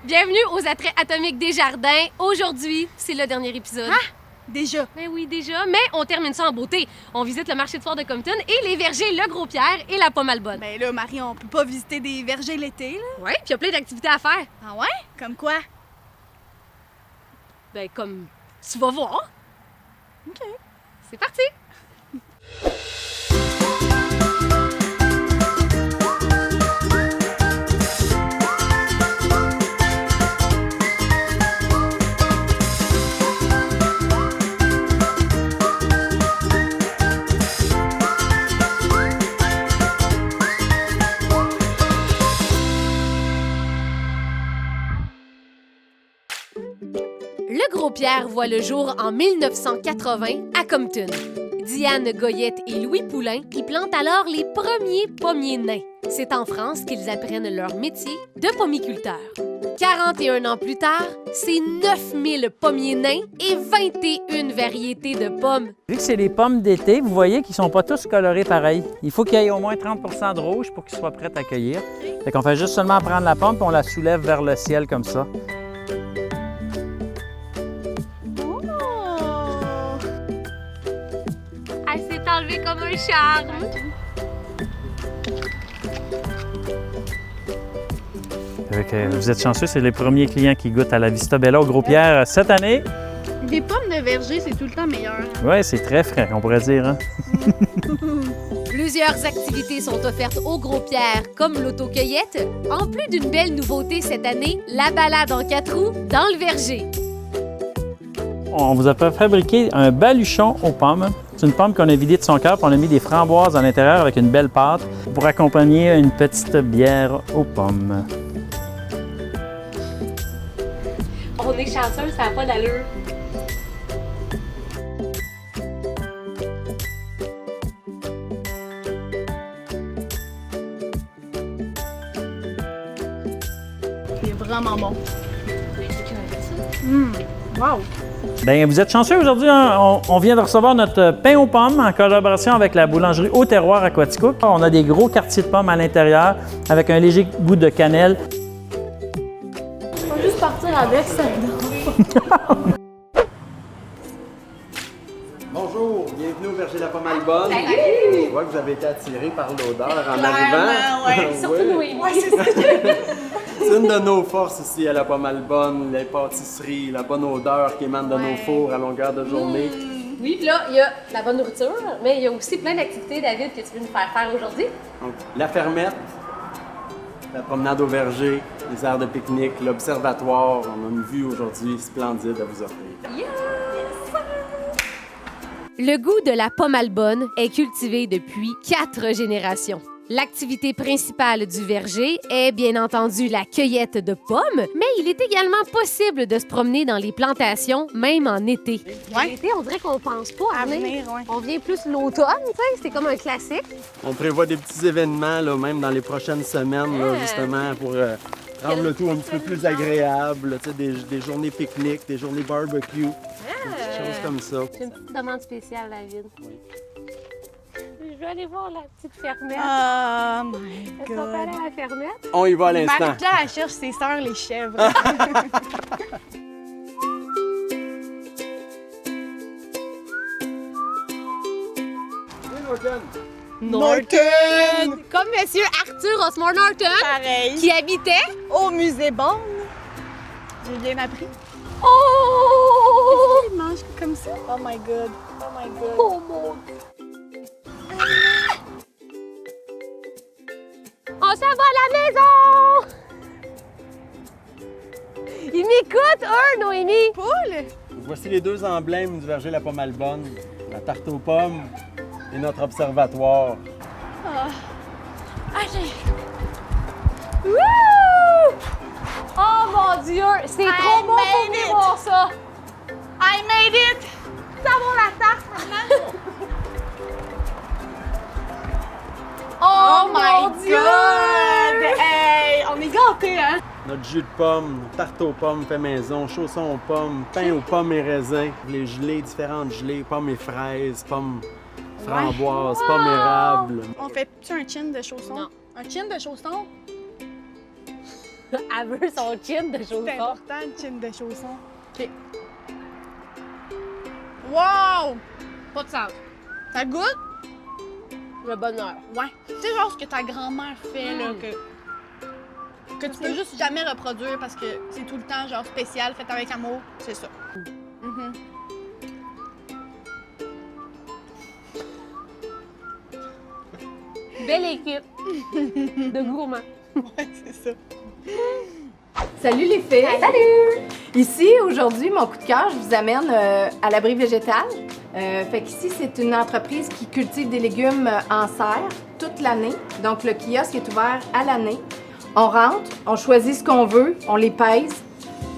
Bienvenue aux Attraits atomiques des jardins. Aujourd'hui, c'est le dernier épisode. Ah! Déjà? Ben oui, déjà. Mais on termine ça en beauté. On visite le marché de foire de Compton et les vergers Le Gros-Pierre et la Pomme Albonne. Ben là, Marie, on peut pas visiter des vergers l'été, là. Ouais, puis il y a plein d'activités à faire. Ah ouais? Comme quoi? Ben comme tu vas voir. OK. C'est parti. Le Gros-Pierre voit le jour en 1980 à Compton. Diane Goyette et Louis Poulain y plantent alors les premiers pommiers nains. C'est en France qu'ils apprennent leur métier de pommiculteur. 41 ans plus tard, c'est 9000 pommiers nains et 21 variétés de pommes. Vu que c'est les pommes d'été, vous voyez qu'ils ne sont pas tous colorés pareil. Il faut qu'il y ait au moins 30 de rouge pour qu'ils soient prêts à cueillir. Fait qu'on fait juste seulement prendre la pomme et on la soulève vers le ciel comme ça. Elle s'est enlevée comme un charme. Vous êtes chanceux, c'est les premiers clients qui goûtent à la Vista Bella au Gros-Pierre cette année. Des pommes de verger, c'est tout le temps meilleur. Oui, c'est très frais, on pourrait dire. Hein? Plusieurs activités sont offertes au Gros-Pierre, comme l'autocueillette. En plus d'une belle nouveauté cette année, la balade en 4 roues dans le verger. On vous a fabriqué un baluchon aux pommes. C'est une pomme qu'on a vidée de son cœur, puis on a mis des framboises à l'intérieur avec une belle pâte pour accompagner une petite bière aux pommes. On est chanceux, ça n'a pas d'allure. C'est vraiment bon. Wow! Bien, vous êtes chanceux aujourd'hui. Hein? On vient de recevoir notre pain aux pommes en collaboration avec la boulangerie Au Terroir à Quaticook. On a des gros quartiers de pommes à l'intérieur avec un léger goût de cannelle. On va juste partir avec ça. Bonjour, bienvenue au Verger La Pomme Albonne. Je vois que vous avez été attiré par l'odeur en arrivant. Ouais. Surtout Noémie. C'est une de nos forces ici à La Pomme Albonne, les pâtisseries, la bonne odeur qui émane de nos fours à longueur de journée. Oui, puis là, il y a la bonne nourriture, mais il y a aussi plein d'activités, David, que tu veux nous faire aujourd'hui. Donc, la fermette, la promenade au verger, les aires de pique-nique, l'observatoire. On a une vue aujourd'hui splendide à vous offrir. Le goût de la pomme albonne est cultivé depuis 4 générations. L'activité principale du verger est bien entendu la cueillette de pommes, mais il est également possible de se promener dans les plantations, même en été. Ouais. L'été, on dirait qu'on pense pas à À venir. venir, ouais. On vient plus l'automne, tu sais, c'est comme un classique. On prévoit des petits événements, là, même dans les prochaines semaines, là, justement, pour rendre le tout un petit peu plus agréable. Tu sais, des journées pique-nique, des journées barbecue, des petites choses comme ça. J'ai une petite demande spéciale, David. Je vais aller voir la petite fermette. Oh my Est-ce qu'on peut aller God! à la fermette? On y va à l'instant. Marie-Claire, elle cherche ses sœurs, les chèvres. Norton! Comme Monsieur Arthur Osmore Norton, Pareil. qui habitait... Au musée Bond. J'ai bien appris. Oh! Il mange comme ça. Oh my God. Oh my God. Oh mon Dieu! On s'en va à la maison! Ils m'écoutent, eux, Noémie! Poule! Voici les deux emblèmes du verger La Pomme Albonne, la tarte aux pommes et notre observatoire. Wouh! Oh mon Dieu! C'est trop beau pour made it! voir ça! I made it! Ça vaut la tarte maintenant! Oh, mon Dieu! Hey, on est gâtés, hein? Notre jus de pomme, tarte aux pommes fait maison, chaussons aux pommes, pain aux pommes et raisins, les gelées, différentes gelées, pommes et fraises, pommes framboises, pommes érables. On fait-tu un chin de chausson? Non. Un chin de chausson? Elle veut son chin de C'est chausson. important, le chin de chausson. OK. Wow! Pas de sens. Ça goûte? Le bonheur. Ouais. Tu sais, genre ce que ta grand-mère fait, là, que tu peux juste jamais reproduire parce que c'est tout le temps, genre, spécial, fait avec amour. C'est ça. Mhm. Belle équipe de gourmands. Ouais, c'est ça. Salut les filles! Salut! Ici, aujourd'hui, mon coup de cœur, je vous amène à l'abri végétal. Fait qu'ici, c'est une entreprise qui cultive des légumes en serre toute l'année. Donc, le kiosque est ouvert à l'année. On rentre, on choisit ce qu'on veut, on les pèse,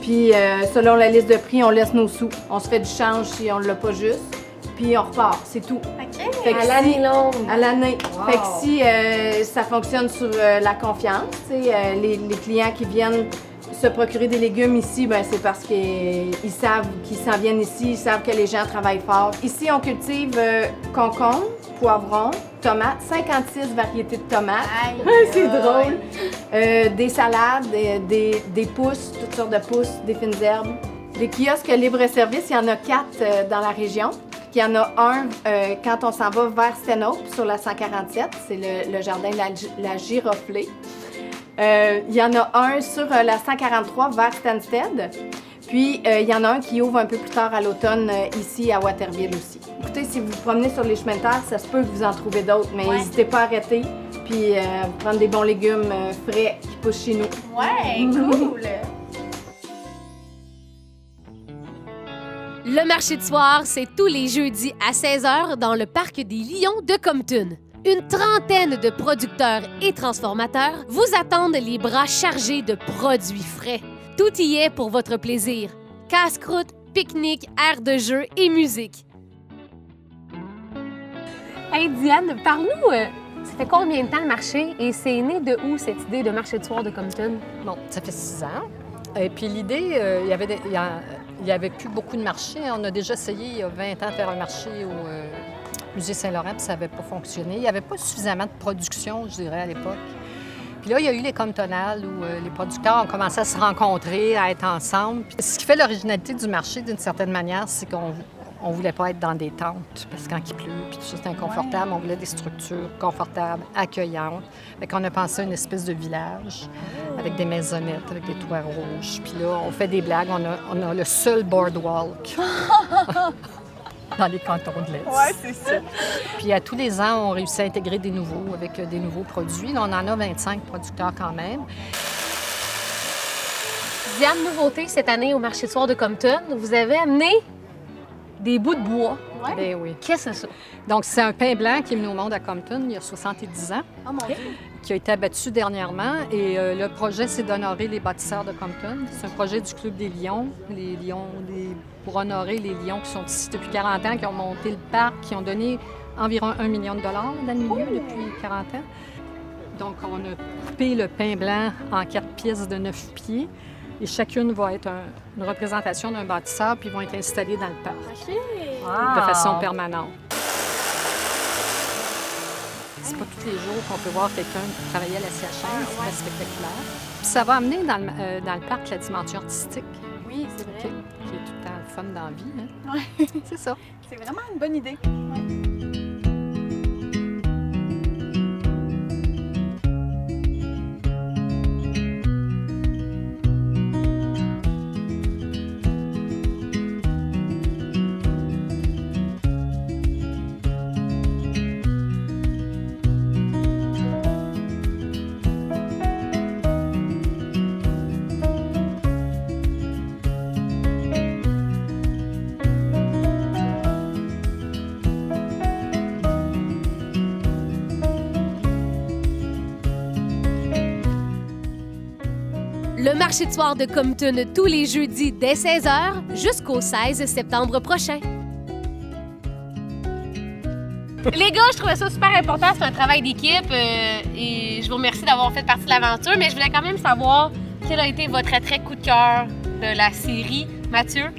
puis selon la liste de prix, on laisse nos sous. On se fait du change si on ne l'a pas juste, puis on repart, c'est tout. OK. Fait que À l'année longue. À l'année. Wow. Fait que si ça fonctionne sur la confiance, tu sais, les clients qui viennent se procurer des légumes ici, ben c'est parce qu'ils savent qu'ils s'en viennent ici, ils savent que les gens travaillent fort. Ici, on cultive concombres, poivrons, tomates, 56 variétés de tomates. C'est drôle. Des salades, des pousses, toutes sortes de pousses, des fines herbes. Les kiosques libre-service, il y en a 4 dans la région. Il y en a un quand on s'en va vers Stanhope, sur la 147, c'est le jardin La Giroflée. Il y en a un sur la 143 vers Stansted. Puis, il y en a un qui ouvre un peu plus tard à l'automne ici à Waterville aussi. Écoutez, si vous vous promenez sur les chemins de terre, ça se peut que vous en trouvez d'autres, mais n'hésitez pas à arrêter puis prendre des bons légumes frais qui poussent chez nous. Ouais, cool! Le marché de soir, c'est tous les jeudis à 16h dans le parc des Lions de Compton. Une trentaine de producteurs et transformateurs vous attendent les bras chargés de produits frais. Tout y est pour votre plaisir. Casse-croûte, pique-nique, air de jeu et musique. Hey Diane, parle-nous, ça fait combien de temps le marché et c'est né de où cette idée de marché de soir de Compton? Bon, ça fait 6 ans. Et puis l'idée, il y avait plus beaucoup de marchés. On a déjà essayé il y a 20 ans de faire un marché au Musée Saint-Laurent, puis ça n'avait pas fonctionné. Il n'y avait pas suffisamment de production, je dirais, à l'époque. Puis là, il y a eu les Comptonales où les producteurs ont commencé à se rencontrer, à être ensemble. Puis ce qui fait l'originalité du marché, d'une certaine manière, c'est qu'on ne voulait pas être dans des tentes, parce que quand il pleut, puis tout ça, c'est inconfortable. On voulait des structures confortables, accueillantes. Fait qu'on a pensé à une espèce de village avec des maisonnettes, avec des toits rouges. Puis là, on fait des blagues. On a le seul boardwalk dans les cantons de l'Est. Ouais, c'est ça. Puis à tous les ans, on réussit à intégrer des nouveaux avec des nouveaux produits. Là, on en a 25 producteurs quand même. Diane, nouveauté cette année au marché de soir de Compton, vous avez amené des bouts de bois. Ouais. Bien oui. Qu'est-ce que c'est ça? Donc, c'est un pain blanc qui est venu au monde à Compton il y a 70 ans, Oh mon Dieu. qui a été abattu dernièrement. Et le projet, c'est d'honorer les bâtisseurs de Compton. C'est un projet du Club des Lions. Pour honorer les Lions qui sont ici depuis 40 ans, qui ont monté le parc, qui ont donné environ $1 million dans le milieu depuis 40 ans. Donc, on a coupé le pain blanc en 4 pièces de 9 pieds. Et chacune va être une représentation d'un bâtisseur, puis ils vont être installés dans le parc de façon permanente. C'est pas tous les jours qu'on peut voir quelqu'un travailler à la CHM, c'est très spectaculaire. Puis ça va amener dans le parc la dimension artistique, Oui, c'est vrai. qui est tout le temps le fun dans la vie. Hein? Ouais. C'est ça. C'est vraiment une bonne idée. Le marché de soir de Compton tous les jeudis dès 16h jusqu'au 16 septembre prochain. Les gars, je trouvais ça super important. C'est un travail d'équipe et je vous remercie d'avoir fait partie de l'aventure, mais je voulais quand même savoir quel a été votre attrait coup de cœur de la série. Mathieu?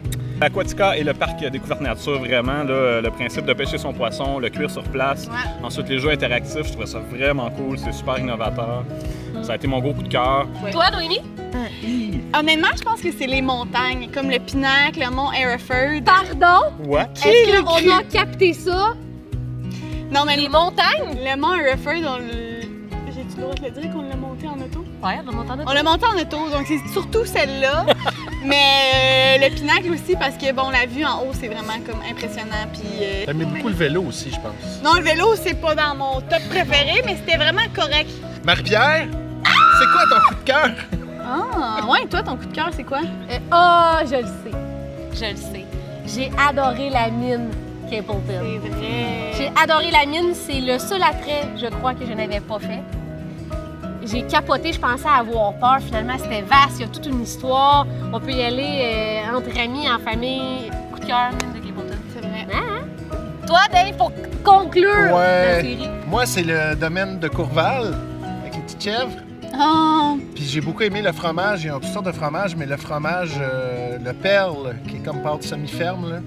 Aquatica est le parc découverte nature, vraiment. Là, le principe de pêcher son poisson, le cuire sur place. Ouais. Ensuite, les jeux interactifs, je trouvais ça vraiment cool. C'est super innovateur. Ça a été mon gros coup de cœur. Toi, Noémie? Honnêtement, je pense que c'est les montagnes, comme le Pinacle, le mont Hereford. Pardon? What? Est-ce qu'on a capté ça? Non, mais Les montagnes? le mont Hereford, j'ai-tu le droit de le dire qu'on l'a monté en auto? Ouais, on l'a monté en auto. On l'a monté en auto, donc c'est surtout celle-là. Mais le Pinacle aussi, parce que bon, la vue en haut, c'est vraiment comme impressionnant. Puis, T'aimais beaucoup le vélo aussi, je pense. non, le vélo, c'est pas dans mon top préféré, mais c'était vraiment correct. Marie-Pierre, c'est quoi ton coup de cœur? Ah, ouais, toi, ton coup de cœur, c'est quoi? Je le sais. Je le sais. J'ai adoré la mine Capleton. C'est vrai. J'ai adoré la mine. C'est le seul attrait, je crois, que je n'avais pas fait. J'ai capoté, je pensais avoir peur. Finalement, c'était vaste, il y a toute une histoire. On peut y aller entre amis, en famille. Coup de cœur, mine de Capleton. C'est vrai. Toi, Dave, pour conclure la série. Moi, c'est le domaine de Courval, avec les petites chèvres. Oh, Puis j'ai beaucoup aimé le fromage. Il y a toutes sortes de fromages, mais le fromage, le perle, qui est comme pâte semi-ferme, là,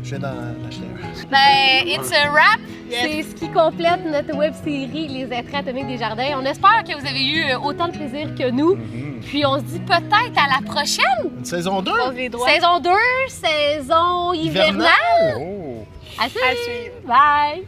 je viens d'en acheter un. Ben, it's a wrap. Yes. C'est ce qui complète notre web-série Les Attraits Atomiques des Jardins. On espère que vous avez eu autant de plaisir que nous. Puis on se dit peut-être à la prochaine. Une saison 2? croise les doigts. Saison 2, saison hivernale. Oh! À suivre. À suivre. Bye.